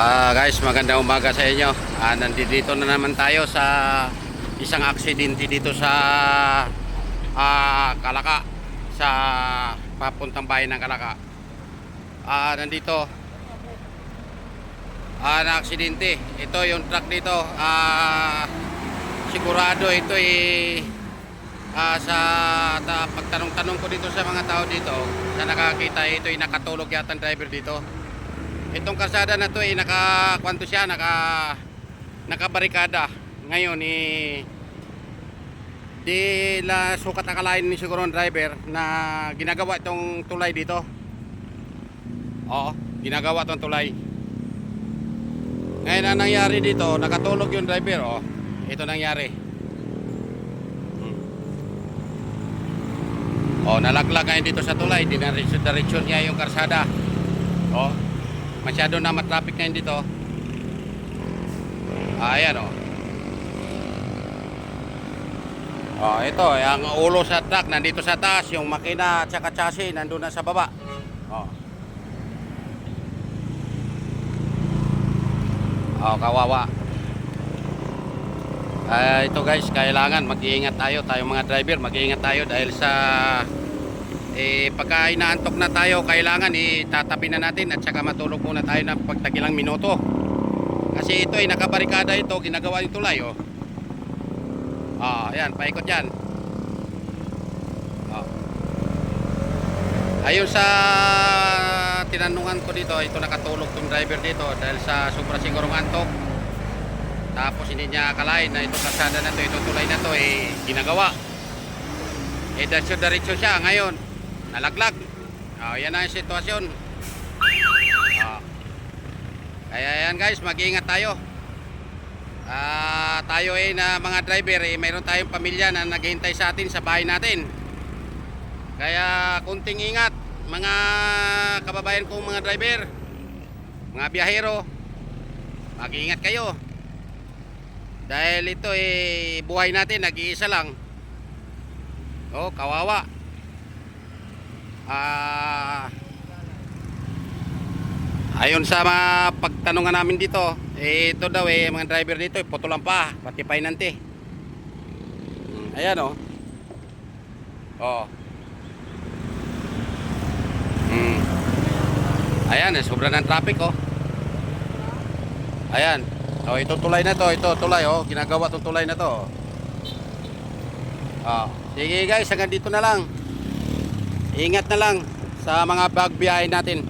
Guys, magandang umaga sa inyo. Nandito na naman tayo sa isang aksidente dito sa Kalaka, sa papuntang bayan ng Kalaka. Nandito na aksidente. Ito yung truck dito. Sigurado ito sa pagtanong-tanong ko dito sa mga tao dito na nakakita, ito ay nakatulog yata ang driver dito. Itong kalsada na to nakakwento siya, nakabarikada. Ngayon di la sukat akalain ni siguro ang driver na ginagawa itong tulay dito. Oo, ginagawa itong tulay. Ngayon ang nangyari dito, nakatulog yung driver. Oh, ito nangyari. Oh, nalaglag ngayon dito sa tulay, dinaretso niya yung kalsada. Oh, masyado na matraffic na yun dito. Ayan o. Ito, ang ulo sa truck nandito sa taas. Yung makina at saka chassis nandun na sa baba. Kawawa. Ito guys, kailangan mag-iingat tayo. Tayong mga driver, mag-iingat tayo dahil sa pagka inaantok na tayo, kailangan tatabi na natin at saka matulog muna tayo ng pagtagilang minuto. Kasi ito nakabarikada ito, ginagawa yung tulay. Ayan, paikot yan. Ayun sa tinanungan ko dito, ito nakatulog tong driver dito dahil sa sobra sigurong antok. Tapos hindi niya akalain na ito kalsada na to, ito tulay na to ginagawa. Diretso siya ngayon. Nalaglag. Yan ang sitwasyon. Kaya yan guys, mag-iingat tayo. Tayo na mga driver, mayroon tayong pamilya na naghihintay sa atin sa bahay natin. Kaya kunting ingat mga kababayan kong mga driver, mga biyahero. Mag-iingat kayo. Dahil ito buhay natin, nag-iisa lang. Kawawa. Ayon sa mga pagtanungan namin dito, ito daw mga driver dito putulan pa, pati painante. Ayan Ayan, sobra ng traffic Ayan. Ito tulay na to, ito tulay ginagawa tong tulay na to. Sige guys, hanggang dito na lang. Ingat na lang sa mga bagbiyahe natin.